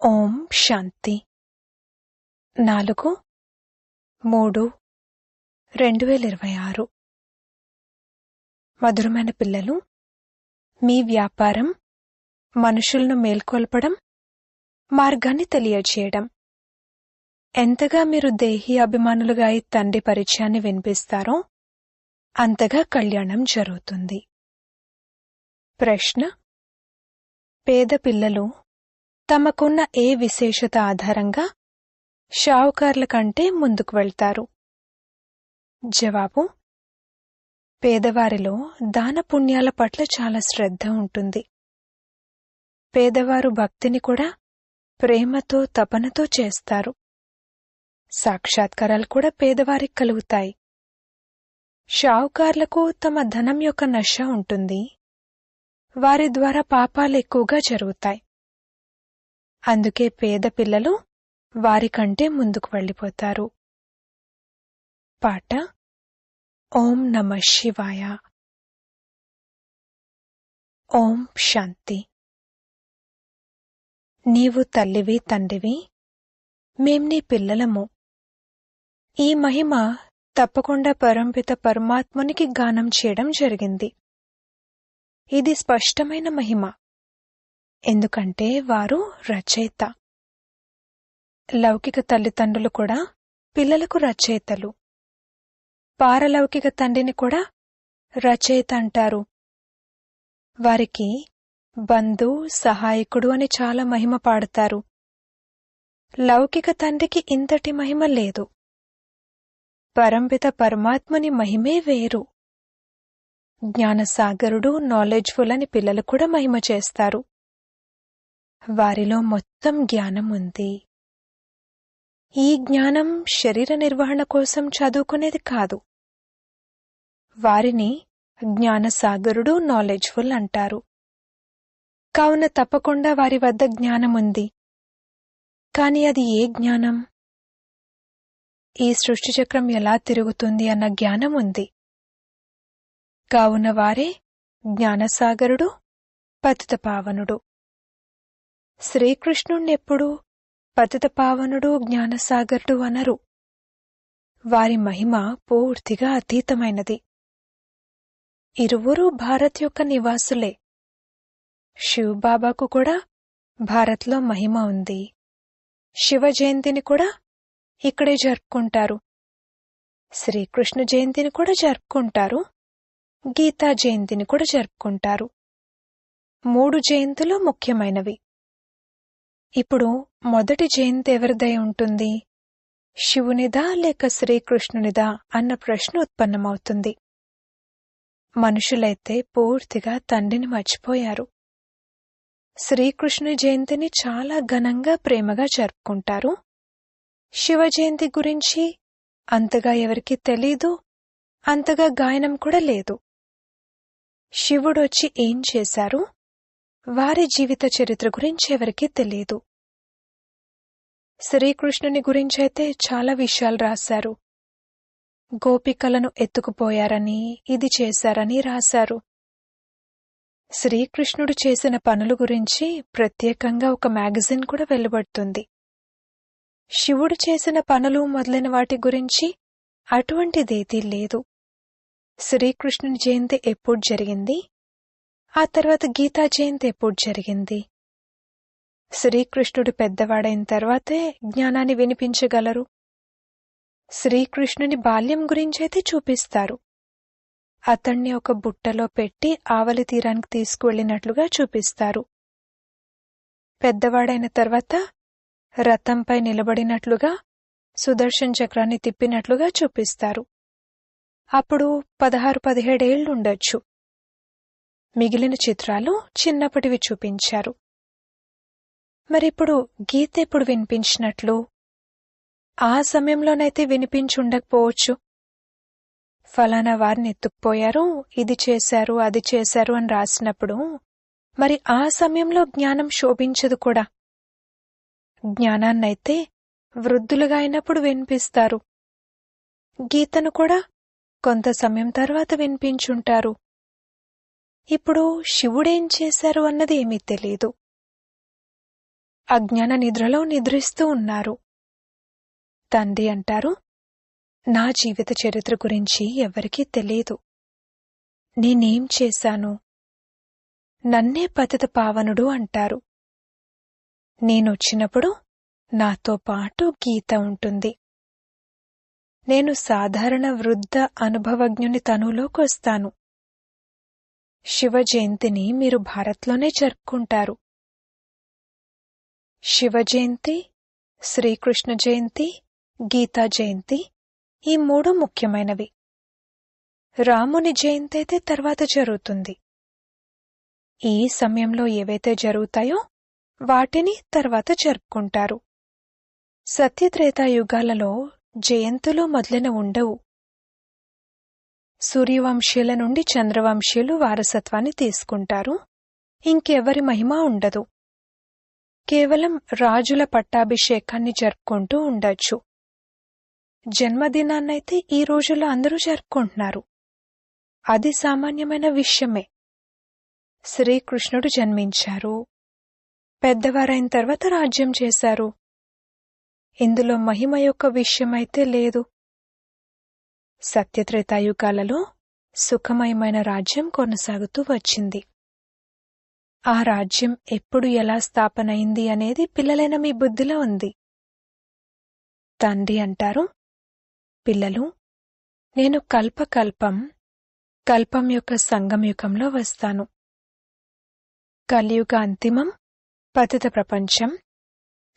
ఓం శాంతి 4/3/2026 మధురమైన పిల్లలు, మీ వ్యాపారం మనుషులను మేల్కొల్పడం, మార్గాన్ని తెలియచేయడం. ఎంతగా మీరు దేహీ అభిమానులుగా ఈ తండ్రి పరిచయాన్ని వినిపిస్తారో అంతగా కళ్యాణం జరుగుతుంది. ప్రశ్న: పేద పిల్లలు తమకున్న ఏ విశేషత ఆధారంగా షావుకార్ల కంటే ముందుకు వెళ్తారు? జవాబు: పేదవారిలో దాన పుణ్యాల పట్ల చాలా శ్రద్ధ ఉంటుంది. పేదవారు భక్తిని కూడా ప్రేమతో తపనతో చేస్తారు. సాక్షాత్కారాలు కూడా పేదవారికి కలుగుతాయి. షావుకార్లకు తమ ధనం యొక్క నశ ఉంటుంది. వారి ద్వారా పాపాలు ఎక్కువగా జరుగుతాయి. అందుకే పేద పిల్లలు వారికంటే ముందుకు వెళ్ళిపోతారు. పాట: ఓం నమః శివాయ. ఓం శాంతి. నీవు తల్లివి, తండ్రివి, మేం నీ పిల్లలము. ఈ మహిమ తప్పకుండా పరంపిత పరమాత్మునికి గానం చేయడం జరిగింది. ఇది స్పష్టమైన మహిమ, ఎందుకంటే వారు రచయిత. లౌకిక తల్లిదండ్రులు కూడా పిల్లలకు రచయితలు. పారలౌకిక తండ్రిని కూడా రచయిత అంటారు. వారికి బంధు, సహాయకుడు అని చాలా మహిమ పాడతారు. లౌకిక తండ్రికి ఇంతటి మహిమ లేదు. పరంపిత పరమాత్ముని మహిమే వేరు. జ్ఞానసాగరుడు, నాలెడ్జ్ఫుల్ అని పిల్లలు కూడా మహిమ చేస్తారు. వారిలో మొత్తం జ్ఞానం ఉంది. ఈ జ్ఞానం శరీర నిర్వహణ కోసం చదువుకునేది కాదు. వారిని జ్ఞానసాగరుడు, నాలెడ్జ్ఫుల్ అంటారు. కావున తప్పకుండా వారి వద్ద జ్ఞానం ఉంది. కాని అది ఏ జ్ఞానం? ఈ సృష్టి చక్రం ఎలా తిరుగుతుంది అన్న జ్ఞానం ఉంది. కావున వారే జ్ఞానసాగరుడు, పతితపావనుడు. శ్రీకృష్ణుణ్ణెప్పుడూ పతితపావనుడు, జ్ఞానసాగరుడు అనరు. వారి మహిమ పూర్తిగా అతీతమైనది. ఇరువురూ భారత్ యొక్క నివాసులే. శివబాబాకు కూడా భారత్లో మహిమ ఉంది. శివ జయంతిని కూడా ఇక్కడే జరుపుకుంటారు. శ్రీకృష్ణ జయంతిని కూడా జరుపుకుంటారు. గీతా జయంతిని కూడా జరుపుకుంటారు. 3 జయంతులు ముఖ్యమైనవి. ఇప్పుడు మొదటి జయంతి ఎవరిదై ఉంటుంది? శివునిదా లేక శ్రీకృష్ణునిదా అన్న ప్రశ్న ఉత్పన్నమవుతుంది. మనుషులైతే పూర్తిగా తండ్రిని మర్చిపోయారు. శ్రీకృష్ణుని జయంతిని చాలా ఘనంగా, ప్రేమగా జరుపుకుంటారు. శివ జయంతి గురించి అంతగా ఎవరికీ తెలీదు. అంతగా గాయనం కూడా లేదు. శివుడొచ్చి ఏం చేశారు? వారి జీవిత చరిత్ర గురించి ఎవరికీ తెలియదు. శ్రీకృష్ణుని గురించైతే చాలా విషయాలు రాశారు. గోపికలను ఎత్తుకుపోయారని, ఇది చేశారని రాశారు. శ్రీకృష్ణుడు చేసిన పనుల గురించి ప్రత్యేకంగా ఒక మ్యాగజైన్ కూడా వెలువడుతుంది. శివుడు చేసిన పనులు మొదలైన వాటి గురించి అటువంటిదేదీ లేదు. శ్రీకృష్ణుని జయంతి ఎప్పుడు జరిగింది? ఆ తర్వాత గీతా జయంతి ఎప్పుడు జరిగింది? శ్రీకృష్ణుడు పెద్దవాడైన తర్వాతే జ్ఞానాన్ని వినిపించగలరు. శ్రీకృష్ణుని బాల్యం గురించైతే చూపిస్తారు. అతణ్ణి ఒక బుట్టలో పెట్టి ఆవలి తీరానికి తీసుకువెళ్లినట్లుగా చూపిస్తారు. పెద్దవాడైన తర్వాత రథంపై నిలబడినట్లుగా, సుదర్శన్ చక్రాన్ని తిప్పినట్లుగా చూపిస్తారు. అప్పుడు 16-17 ఏళ్లుండొచ్చు. మిగిలిన చిత్రాలు చిన్నప్పటివి చూపించారు. మరిప్పుడు గీత ఎప్పుడు వినిపించినట్లు? ఆ సమయంలోనైతే వినిపించుండకపోవచ్చు. ఫలానా వారిని ఎత్తుకుపోయారు, ఇది చేశారు, అది చేశారు అని రాసినప్పుడు మరి ఆ సమయంలో జ్ఞానం శోభించదు కూడా. జ్ఞానాన్నైతే వృద్ధులుగా అయినప్పుడు వినిపిస్తారు. గీతను కూడా కొంత సమయం తర్వాత వినిపించుంటారు. ఇప్పుడు శివుడేం చేశారు అన్నది ఏమీ తెలీదు. అజ్ఞాన నిద్రలో నిద్రిస్తూ ఉన్నారు. తండ్రి అంటారు, నా జీవిత చరిత్ర గురించి ఎవరికీ తెలీదు. నేనేం చేశాను? నన్నే పతిత పావనుడు అంటారు. నేనొచ్చినప్పుడు నాతో పాటు గీత ఉంటుంది. నేను సాధారణ వృద్ధ అనుభవజ్ఞుని తనువులోకొస్తాను. శివ జయంతిని మీరు భారత్లోనే జరుపుకుంటారు. శివ జయంతి, శ్రీకృష్ణ జయంతి, గీతా జయంతి ఈ మూడు ముఖ్యమైనవి. రాముని జయంతి అయితే తర్వాత జరుగుతుంది. ఈ సమయంలో ఏవైతే జరుగుతాయో వాటిని తర్వాత జరుపుకుంటారు. సత్యత్రేతాయుగాలలో జయంతులు మొదలైన ఉండవు. సూర్యవంశీయుల నుండి చంద్రవంశీయులు వారసత్వాన్ని తీసుకుంటారు. ఇంకెవరి మహిమ ఉండదు. కేవలం రాజుల పట్టాభిషేకాన్ని జరుపుకుంటూ ఉండొచ్చు. జన్మదినాన్నైతే ఈ రోజుల్లో అందరూ జరుపుకుంటున్నారు. అది సామాన్యమైన విషయమే. శ్రీకృష్ణుడు జన్మించారు, పెద్దవారైన తర్వాత రాజ్యం చేశారు. ఇందులో మహిమ యొక్క విషయమైతే లేదు. సత్యత్రేతాయుగాలలో సుఖమయమైన రాజ్యం కొనసాగుతూ వచ్చింది. ఆ రాజ్యం ఎప్పుడు ఎలా స్థాపనైంది అనేది పిల్లలైన మీ బుద్ధిలో ఉంది. తండ్రి అంటారు, పిల్లలు, నేను కల్పం యొక్క సంగమయుగంలో వస్తాను. కలియుగ అంతిమం పతిత ప్రపంచం,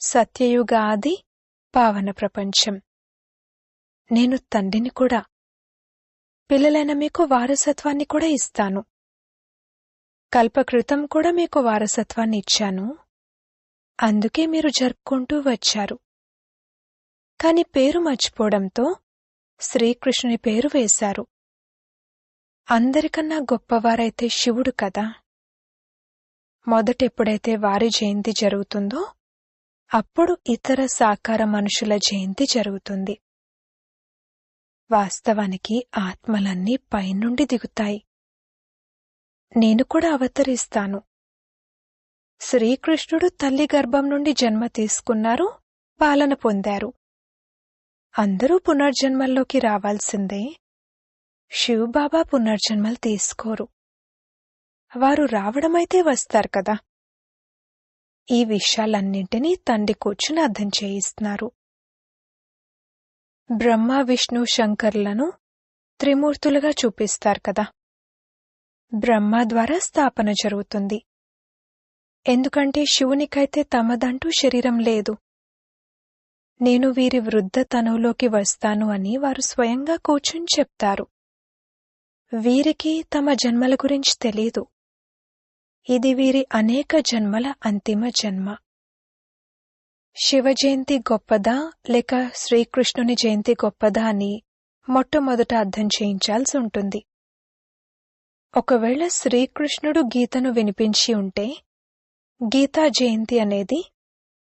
సత్యయుగ ఆది పావన ప్రపంచం. నేను తండ్రిని కూడా. పిల్లలైన మీకు వారసత్వాన్ని కూడా ఇస్తాను. కల్పకృతం కూడా మీకు వారసత్వాన్ని ఇచ్చాను. అందుకే మీరు జరుపుకుంటూ వచ్చారు. కాని పేరు మర్చిపోవడంతో శ్రీకృష్ణుని పేరు వేశారు. అందరికన్నా గొప్పవారైతే శివుడు కదా. మొదటెప్పుడైతే వారి జయంతి జరుగుతుందో అప్పుడు ఇతర సాకార మనుషుల జయంతి జరుగుతుంది. వాస్తవానికి ఆత్మలన్నీ పైనుండి దిగుతాయి. నేను కూడా అవతరిస్తాను. శ్రీకృష్ణుడు తల్లి గర్భం నుండి జన్మ తీసుకున్నారు, పాలన పొందారు. అందరూ పునర్జన్మల్లోకి రావాల్సిందే. శివబాబా పునర్జన్మలు తీసుకోరు. వారు రావడమైతే వస్తారు కదా. ఈ విషయాలన్నింటినీ తండ్రి కూర్చుని అర్థం చేయిస్తున్నారు. బ్రహ్మ, విష్ణు, శంకర్లను త్రిమూర్తులుగా చూపిస్తారు కదా. బ్రహ్మ ద్వారా స్థాపన జరుగుతుంది. ఎందుకంటే శివునికైతే తమదంటూ శరీరం లేదు. నేను వీరి వృద్ధ తనువులోకి వస్తాను అని వారు స్వయంగా కూర్చుని చెప్తారు. వీరికి తమ జన్మల గురించి తెలీదు. ఇది వీరి అనేక జన్మల అంతిమ జన్మ. శివ జయంతి గొప్పదా లేక శ్రీకృష్ణుని జయంతి గొప్పదా అని మొట్టమొదట అర్థం చేయించాల్సి ఉంటుంది. ఒకవేళ శ్రీకృష్ణుడు గీతను వినిపించి ఉంటే గీతా జయంతి అనేది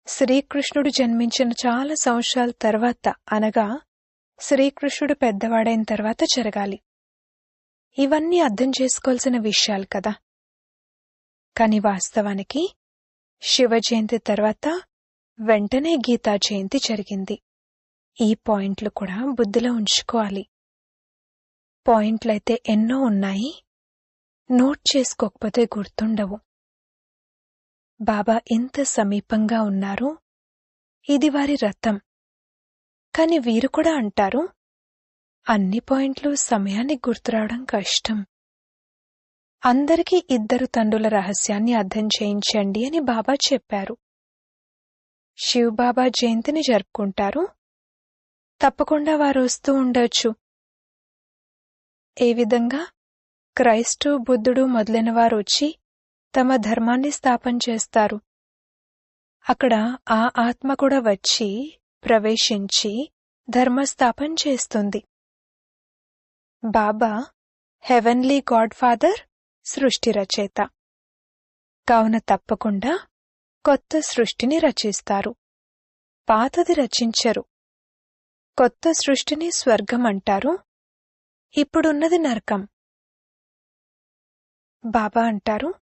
శ్రీకృష్ణుడు జన్మించిన చాలా సంవత్సరాల తర్వాత, అనగా శ్రీకృష్ణుడు పెద్దవాడైన తర్వాత జరగాలి. ఇవన్నీ అర్థం చేసుకోవాల్సిన విషయాలు కదా. కాని వాస్తవానికి శివ జయంతి తర్వాత వెంటనే గీతా జయంతి జరిగింది. ఈ పాయింట్లు కూడా బుద్ధిలో ఉంచుకోవాలి. పాయింట్లయితే ఎన్నో ఉన్నాయి, నోట్ చేసుకోకపోతే గుర్తుండవు. బాబా ఎంత సమీపంగా ఉన్నారు. ఇది వారి రథం. కాని వీరు కూడా అంటారు, అన్ని పాయింట్లు సమయానికి గుర్తురావడం కష్టం. అందరికీ ఇద్దరు తండ్రుల రహస్యాన్ని అర్థం చేయించండి అని బాబా చెప్పారు. శివబాబా జయంతిని జరుపుకుంటారు. తప్పకుండా వారు వస్తూ ఉండొచ్చు. ఏ విధంగా క్రైస్తు, బుద్ధుడు మొదలైన వారు వచ్చి తమ ధర్మాన్ని స్థాపన చేస్తారు. అక్కడ ఆ ఆత్మ కూడా వచ్చి ప్రవేశించి ధర్మస్థాపన చేస్తుంది. బాబా హెవెన్లీ గాడ్ ఫాదర్, సృష్టి రచయిత. కావున తప్పకుండా కొత్త సృష్టిని రచిస్తారు. పాతది రచించరు. కొత్త సృష్టిని స్వర్గం అంటారు. ఇప్పుడున్నది నరకం. బాబా అంటారు,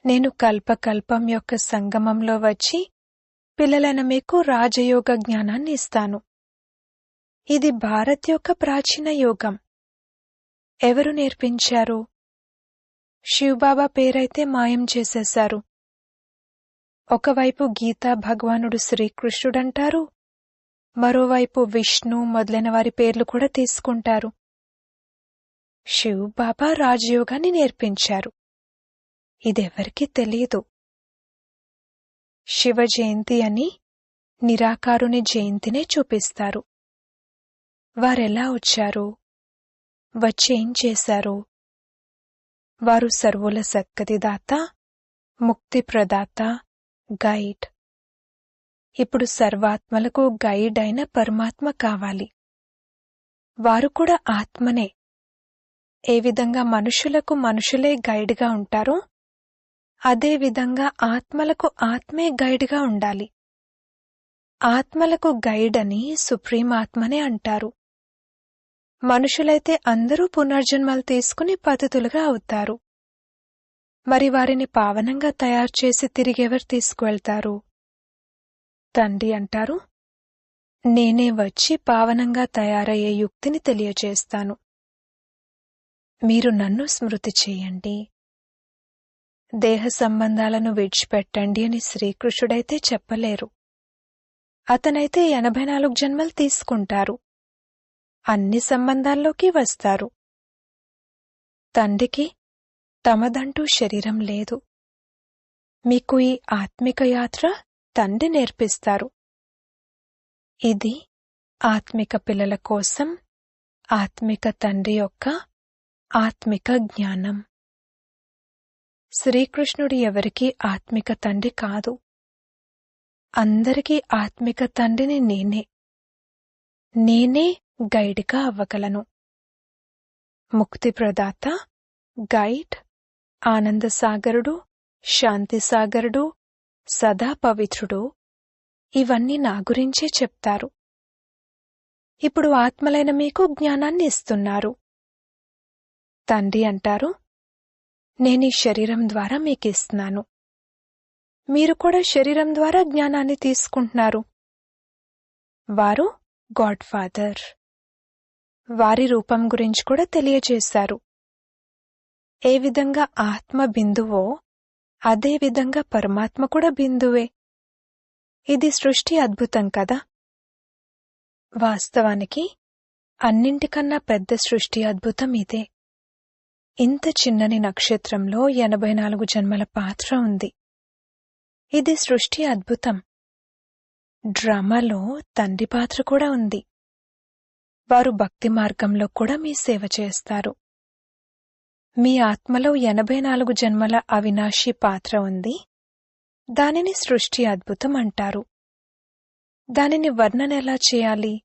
నేను కల్పకల్పం యొక్క సంగమంలో వచ్చి పిల్లలైన మీకు రాజయోగ జ్ఞానాన్ని ఇస్తాను. ఇది భారత్ యొక్క ప్రాచీన యోగం. ఎవరు నేర్పించారు? శివబాబా పేరైతే మాయం చేసేశారు. ఒకవైపు గీతా భగవానుడు శ్రీకృష్ణుడంటారు, మరోవైపు విష్ణు మొదలైన వారి పేర్లు కూడా తీసుకుంటారు. శివబాబా రాజయోగాన్ని నేర్పించారు. ఇదెవరికీ తెలియదు. శివ జయంతి అని నిరాకారుని జయంతినే చూపిస్తారు. వారెలా వచ్చారు? వచ్చేం చేశారు? వారు సర్వుల సద్గతిదాత, ముక్తి ప్రదాత, గైడ్. ఇప్పుడు సర్వాత్మలకు గైడ్ అయిన పరమాత్మ కావాలి. వారు కూడా ఆత్మనే. ఏ విధంగా మనుషులకు మనుషులే గైడ్గా ఉంటారో అదేవిధంగా ఆత్మలకు ఆత్మే గైడ్గా ఉండాలి. ఆత్మలకు గైడ్ అని సుప్రీం ఆత్మనే అంటారు. మనుషులైతే అందరూ పునర్జన్మలు తీసుకుని పతితులుగా అవుతారు. మరి వారిని పావనంగా తయారు చేసి తిరిగెవరు తీసుకువెళ్తారు? తండ్రి అంటారు, నేనే వచ్చి పావనంగా తయారయ్యే యుక్తిని తెలియచేస్తాను. మీరు నన్ను స్మృతి చేయండి. దేహ సంబంధాలను విడిచిపెట్టండి అని శ్రీకృష్ణుడైతే చెప్పలేరు. అతనైతే 84 జన్మలు తీసుకుంటారు. అన్ని సంబంధాల్లోకి వస్తారు. తండ్రికి తమదంటూ శరీరం లేదు. మీకు ఈ ఆత్మిక యాత్ర తండ్రి నేర్పిస్తారు. ఇది ఆత్మిక పిల్లల కోసం ఆత్మిక తండ్రి యొక్క ఆత్మిక జ్ఞానం. శ్రీకృష్ణుడు ఎవరికీ ఆత్మిక తండ్రి కాదు. అందరికీ ఆత్మిక తండ్రిని నేనే గైడ్గా అవ్వగలను. ముక్తి ప్రదాత, గైడ్, ఆనందసాగరుడు, శాంతిసాగరుడు, సదా పవిత్రుడు, ఇవన్నీ నా గురించే చెప్తారు. ఇప్పుడు ఆత్మలైన మీకు జ్ఞానాన్ని ఇస్తున్నారు. తండ్రి అంటారు, నేనీ శరీరం ద్వారా మీకిస్తున్నాను. మీరు కూడా శరీరం ద్వారా జ్ఞానాన్ని తీసుకుంటున్నారు. వారు గాడ్ ఫాదర్. వారి రూపం గురించి కూడా తెలియజేశారు. ఏ విధంగా ఆత్మ బిందువో అదేవిధంగా పరమాత్మ కూడా బిందువే. ఇది సృష్టి అద్భుతం కదా. వాస్తవానికి అన్నింటికన్నా పెద్ద సృష్టి అద్భుతం ఇదే. ఇంత చిన్నని నక్షత్రంలో 84 జన్మల పాత్ర ఉంది. ఇది సృష్టి అద్భుతం. డ్రామాలో తండ్రి పాత్ర కూడా ఉంది. వారు భక్తి మార్గంలో కూడా మీ సేవ చేస్తారు. మీ ఆత్మలో 84 జన్మల అవినాశి పాత్ర ఉంది. దానిని సృష్టి అద్భుతం అంటారు. దానిని వర్ణన ఎలా చేయాలి?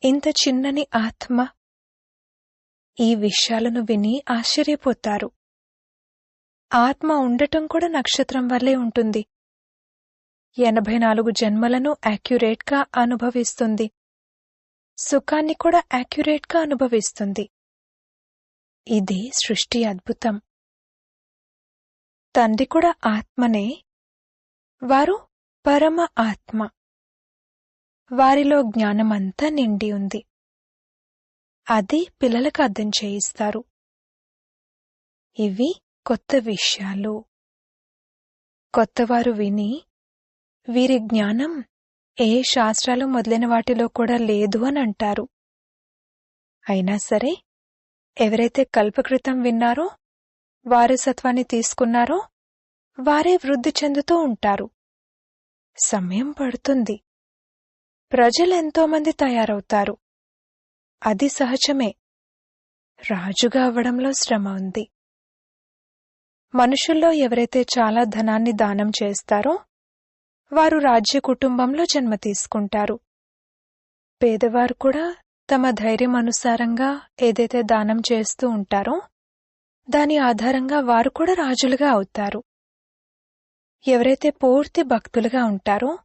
ఇంత చిన్నని ఆత్మ. ఈ విషయాలను విని ఆశ్చర్యపోతారు. ఆత్మ ఉండటం కూడా నక్షత్రం వల్లే ఉంటుంది. 84 జన్మలను యాక్యురేట్గా అనుభవిస్తుంది. సుఖాన్ని కూడా యాక్యురేట్గా అనుభవిస్తుంది. ఇది సృష్టి అద్భుతం. తండ్రి కూడా ఆత్మనే. వారు పరమ ఆత్మ. వారిలో జ్ఞానమంతా నిండి ఉంది. అది పిల్లలకు అర్థం చేయిస్తారు. ఇవి కొత్త విషయాలు. కొత్తవారు విని వీరి జ్ఞానం ఏ శాస్త్రాలు మొదలైన వాటిలో కూడా లేదు అని అంటారు. అయినా సరే ఎవరైతే కల్పకృతం విన్నారో, వారసత్వాన్ని తీసుకున్నారో వారే వృద్ధి చెందుతూ ఉంటారు. సమయం పడుతుంది. ప్రజలెంతోమంది తయారవుతారు. అది సహజమే. రాజుగా అవ్వడంలో శ్రమ ఉంది. మనుషుల్లో ఎవరైతే చాలా ధనాన్ని దానం చేస్తారో వారు రాజ్య కుటుంబంలో జన్మ తీసుకుంటారు. పేదవారు కూడా తమ ధైర్యం అనుసారంగా ఏదైతే దానం చేస్తూ ఉంటారో దాని ఆధారంగా వారు కూడా రాజులుగా అవుతారు. ఎవరైతే పూర్తి భక్తులుగా ఉంటారో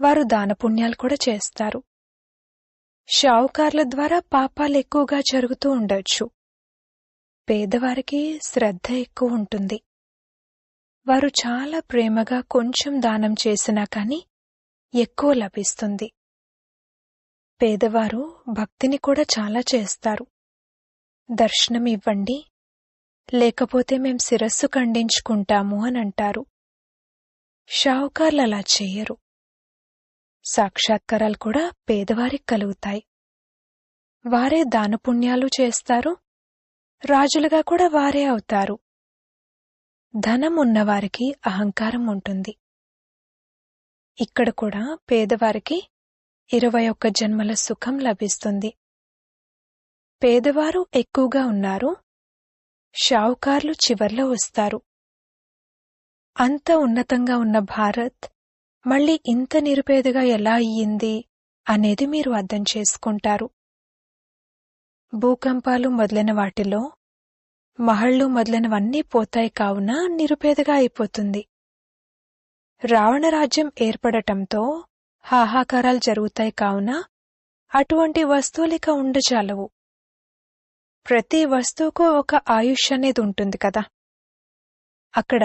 వారు దానపుణ్యాలు కూడా చేస్తారు. షావుకార్ల ద్వారా పాపాలు ఎక్కువగా జరుగుతూ ఉండొచ్చు. పేదవారికి శ్రద్ధ ఎక్కువ ఉంటుంది. వారు చాలా ప్రేమగా కొంచెం దానం చేసినా కాని ఎక్కువ లభిస్తుంది. పేదవారు భక్తిని కూడా చాలా చేస్తారు. దర్శనం ఇవ్వండి, లేకపోతే మేం శిరస్సు ఖండించుకుంటాము అని అంటారు. షావుకార్లు అలా చెయ్యరు. సాక్షాత్కారాలు కూడా పేదవారికి కలుగుతాయి. వారే దానపుణ్యాలు చేస్తారు, రాజులుగా కూడా వారే అవుతారు. ధనం ఉన్నవారికి అహంకారం ఉంటుంది. ఇక్కడ కూడా పేదవారికి 21 జన్మల సుఖం లభిస్తుంది. పేదవారు ఎక్కువగా ఉన్నారు, షావుకార్లు చివర్లో వస్తారు. అంత ఉన్నతంగా ఉన్న భారత్ మళ్ళీ ఇంత నిరుపేదగా ఎలా అయ్యింది అనేది మీరు అర్థం చేసుకుంటారు. భూకంపాలు మొదలైన వాటిలో మహళ్ళు మొదలైనవన్నీ పోతాయి, కావున నిరుపేదగా అయిపోతుంది. రావణ రాజ్యం ఏర్పడటంతో హాహాకారాలు జరుగుతాయి, కావున అటువంటి వస్తువులిక ఉండజాలవు. ప్రతి వస్తువుకు ఒక ఆయుష్ అనేది ఉంటుంది కదా. అక్కడ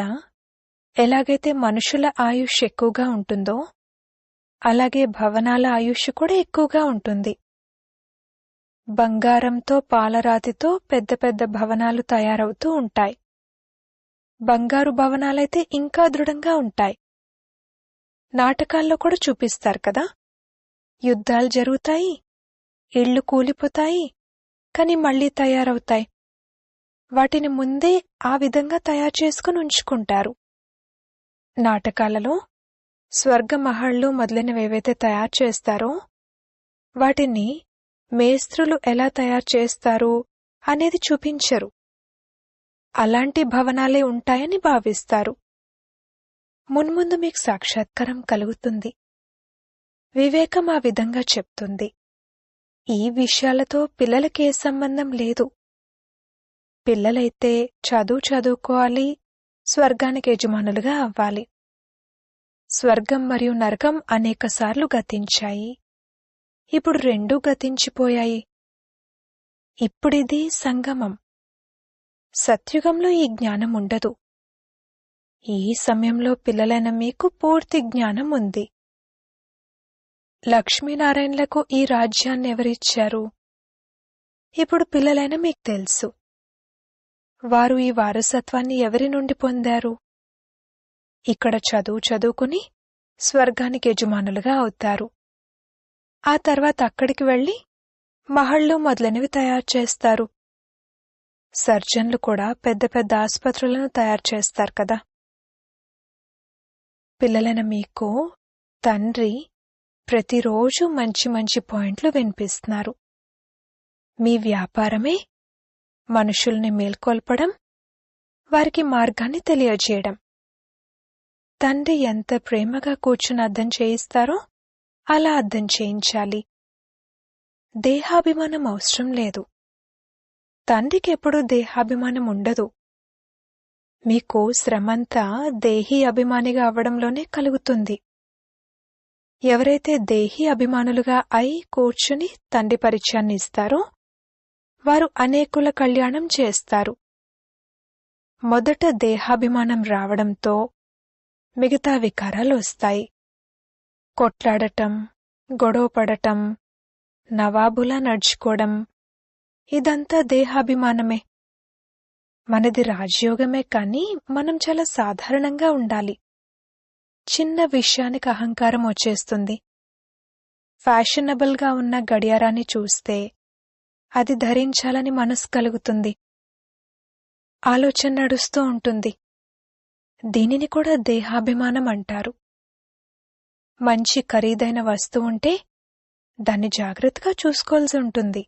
ఎలాగైతే మనుషుల ఆయుష్ ఎక్కువగా ఉంటుందో అలాగే భవనాల ఆయుష్ కూడా ఎక్కువగా ఉంటుంది. బంగారంతో పాలరాతితో పెద్ద పెద్ద భవనాలు తయారవుతూ ఉంటాయి. బంగారు భవనాలైతే ఇంకా దృఢంగా ఉంటాయి. నాటకాల్లో కూడా చూపిస్తారు కదా, యుద్ధాలు జరుగుతాయి, ఇళ్లు కూలిపోతాయి, కాని మళ్లీ తయారవుతాయి. వాటిని ముందే ఆ విధంగా తయారు చేసుకుని ఉంచుకుంటారు. నాటకాలలో స్వర్గమహళ్ళు మొదలైనవేవైతే తయారు చేస్తారో వాటిని మేస్త్రులు ఎలా తయారు చేస్తారు అనేది చూపించరు. అలాంటి భవనాలే ఉంటాయని భావిస్తారు. మున్ముందు మీకు సాక్షాత్కారం కలుగుతుంది. వివేకం ఆ విధంగా చెప్తుంది. ఈ విషయాలతో పిల్లలకే సంబంధం లేదు. పిల్లలైతే చదువుకోవాలి, స్వర్గానికి యజమానులుగా అవ్వాలి. స్వర్గం మరియు నరకం అనేకసార్లు గతించాయి. ఇప్పుడు రెండూ గతించిపోయాయి. ఇప్పుడిది సంగమం. సత్యుగంలో ఈ జ్ఞానం ఉండదు. ఈ సమయంలో పిల్లలైన మీకు పూర్తి జ్ఞానం ఉంది. లక్ష్మీనారాయణలకు ఈ రాజ్యాన్ని ఎవరిచ్చారు? ఇప్పుడు పిల్లలైన మీకు తెలుసు. వారు ఈ వారసత్వాన్ని ఎవరి నుండి పొందారు? ఇక్కడ చదువుకుని స్వర్గానికి యజమానులుగా అవుతారు. ఆ తర్వాత అక్కడికి వెళ్లి మహళ్ళు మొదలైనవి తయారు చేస్తారు. సర్జన్లు కూడా పెద్ద పెద్ద ఆసుపత్రులను తయారు చేస్తారు కదా. పిల్లలైన మీకు తండ్రి ప్రతిరోజు మంచి మంచి పాయింట్లు వినిపిస్తున్నారు. మీ వ్యాపారమే మనుషుల్ని మేల్కొల్పడం, వారికి మార్గాన్ని తెలియజేయడం. తండ్రి ఎంత ప్రేమగా కూర్చుని అర్థం చేయిస్తారో అలా అర్థం చేయించాలి. దేహాభిమానం అవసరం లేదు. తండ్రికి ఎప్పుడూ దేహాభిమానం ఉండదు. మీకు శ్రమంతా దేహీ అభిమానిగా అవ్వడంలోనే కలుగుతుంది. ఎవరైతే దేహీ అభిమానులుగా అయి కూర్చుని తండ్రి పరిచయాన్ని ఇస్తారో వారు అనేకుల కళ్యాణం చేస్తారు. మొదట దేహాభిమానం రావడంతో మిగతా వికారాలు వస్తాయి. కొట్లాడటం, గొడవపడటం, నవాబులా నడుచుకోవడం, ఇదంతా దేహాభిమానమే. మనది రాజయోగమే, కానీ మనం చాలా సాధారణంగా ఉండాలి. చిన్న విషయానికి అహంకారం వచ్చేస్తుంది. ఫ్యాషనబుల్గా ఉన్న గడియారాన్ని చూస్తే అది ధరించాలని మనసు కలుగుతుంది. ఆలోచన నడుస్తూ ఉంటుంది. దీనిని కూడా దేహాభిమానం అంటారు. మంచి ఖరీదైన వస్తువుంటే దాన్ని జాగ్రత్తగా చూసుకోవాల్సి ఉంటుంది.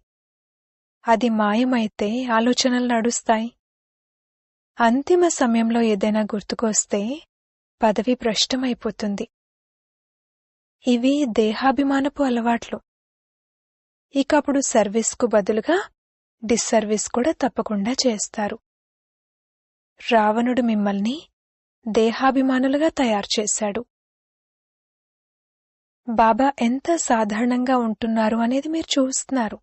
అది మాయమైతే ఆలోచనలు నడుస్తాయి. అంతిమ సమయంలో ఏదైనా గుర్తుకొస్తే పదవి భ్రష్టమైపోతుంది. ఇవి దేహాభిమానపు అలవాట్లు. ఇక అప్పుడు సర్వీస్కు బదులుగా డిస్సర్వీస్ కూడా తప్పకుండా చేస్తారు. రావణుడు మిమ్మల్ని దేహాభిమానులుగా తయారు చేశాడు. బాబా ఎంత సాధారణంగా ఉంటున్నారు అనేది మీరు చూస్తున్నారు.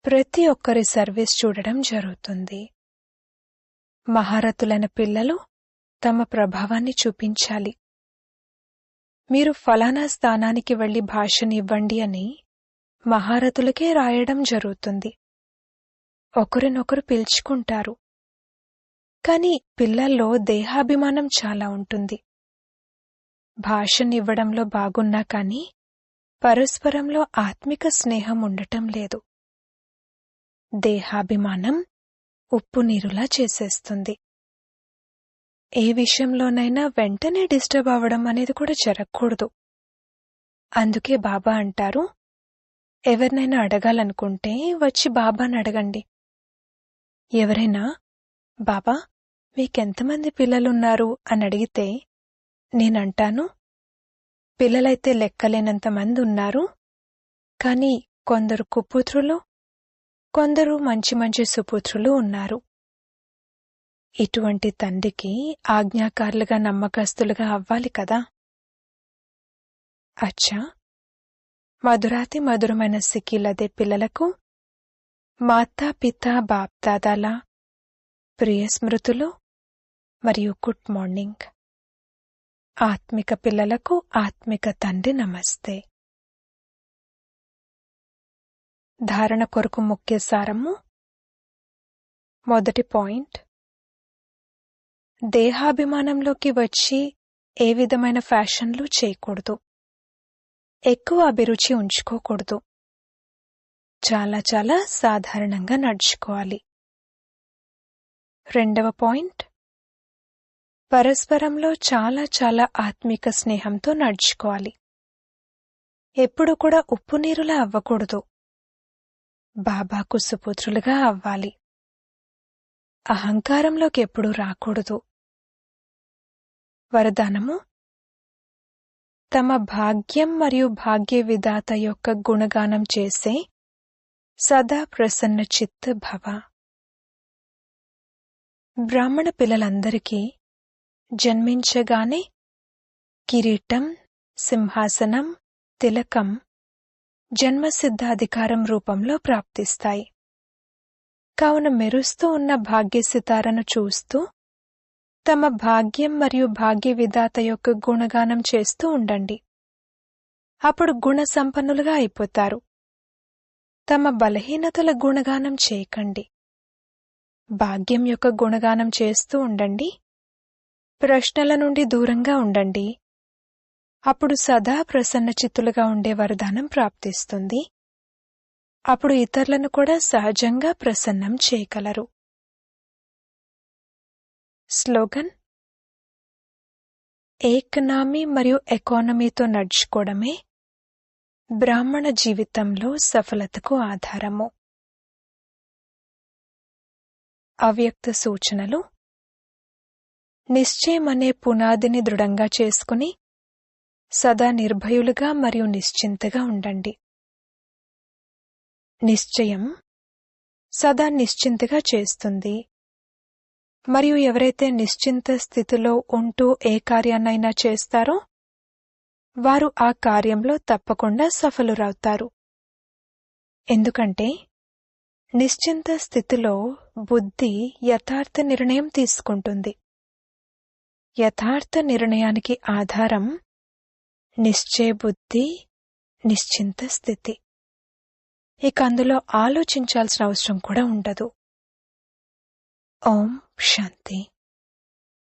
ప్రతి ఒక్కరి సర్వీస్ చూడడం జరుగుతుంది. మహారథులైన పిల్లలు తమ ప్రభావాన్ని చూపించాలి. మీరు ఫలానా స్థానానికి వెళ్లి భాషనివ్వండి అని మహారథులకే రాయడం జరుగుతుంది. ఒకరినొకరు పిలుచుకుంటారు. కాని పిల్లల్లో దేహాభిమానం చాలా ఉంటుంది. భాషనివ్వడంలో బాగున్నా కాని పరస్పరంలో ఆత్మిక స్నేహం ఉండటం లేదు. దేహాభిమానం ఉప్పు నీరులా చేసేస్తుంది. ఏ విషయంలోనైనా వెంటనే డిస్టర్బ్ అవ్వడం అనేది కూడా జరగకూడదు. అందుకే బాబా అంటారు, ఎవరినైనా అడగాలనుకుంటే వచ్చి బాబాని అడగండి. ఎవరైనా బాబా మీకెంతమంది పిల్లలున్నారు అని అడిగితే నేనంటాను, పిల్లలైతే లెక్కలేనంతమంది ఉన్నారు. కాని కొందరు కుపుత్రులు, కొందరు మంచి మంచి సుపుత్రులు ఉన్నారు. ఇటువంటి తండ్రికి ఆజ్ఞాకారులుగా నమ్మకస్తులుగా అవ్వాలి కదా. అచ్చా, మధురాతి మధురమైన సిక్కిలదే పిల్లలకు మాతా పితా బాప్దాదాల ప్రియ స్మృతులు మరియు గుడ్ మార్నింగ్. ఆత్మిక పిల్లలకు ఆత్మిక తండ్రి నమస్తే. ధారణ కొరకు ముఖ్య సారము. మొదటి పాయింట్, దేహాభిమానంలోకి వచ్చి ఏ విధమైన ఫ్యాషన్లు చేయకూడదు. ఎక్కువ అభిరుచి ఉంచుకోకూడదు. చాలా చాలా సాధారణంగా నడుచుకోవాలి. రెండవ పాయింట్, పరస్పరంలో చాలా చాలా ఆత్మిక స్నేహంతో నడుచుకోవాలి. ఎప్పుడు కూడా ఉప్పు నీరులా అవ్వకూడదు. బాబాకు సుపుత్రులుగా అవ్వాలి. అహంకారంలోకి ఎప్పుడూ రాకూడదు. వరదానము, తమ భాగ్యం మరియు భాగ్య విధాత యొక్క గుణగానం చేసే సదా ప్రసన్న చిత్ భవ. బ్రాహ్మణ పిల్లలందరికీ జన్మించగానే కిరీటం, సింహాసనం, తిలకం జన్మసిద్ధ అధికారం రూపంలో ప్రాప్తిస్తాయి. కావున మెరుస్తూ ఉన్న భాగ్య సితారను చూస్తూ తమ భాగ్యం మరియు భాగ్య విధాత యొక్క గుణగానం చేస్తూ ఉండండి. అప్పుడు గుణ సంపన్నులుగా అయిపోతారు. తమ బలహీనతల గుణగానం చేయకండి. భాగ్యం యొక్క గుణగానం చేస్తూ ఉండండి. ప్రశ్నల నుండి దూరంగా ఉండండి. అప్పుడు సదా ప్రసన్నచిత్తులుగా ఉండే వరదానం ప్రాప్తిస్తుంది. అప్పుడు ఇతరులను కూడా సహజంగా ప్రసన్నం చేయగలరు. స్లోగన్, ఏకనామీ మరియు ఎకానమీతో నడుచుకోవడమే బ్రాహ్మణ జీవితంలో సఫలతకు ఆధారము. అవ్యక్త సూచనలు. నిశ్చయమనే పునాదిని దృఢంగా చేసుకుని సదా నిర్భయులుగా మరియు నిశ్చింతగా ఉండండి. నిశ్చయం సదా నిశ్చింతగా చేస్తుంది. మరియు ఎవరైతే నిశ్చింత స్థితిలో ఉంటూ ఏ కార్యాన్నైనా చేస్తారో వారు ఆ కార్యంలో తప్పకుండా సఫలురవుతారు. ఎందుకంటే నిశ్చింత స్థితిలో బుద్ధి యథార్థ నిర్ణయం తీసుకుంటుంది. యథార్థ నిర్ణయానికి ఆధారం నిశ్చయ బుద్ధి, నిశ్చింత స్థితి. ఇక అందులో ఆలోచించాల్సిన అవసరం కూడా ఉండదు. ఓం శాంతి.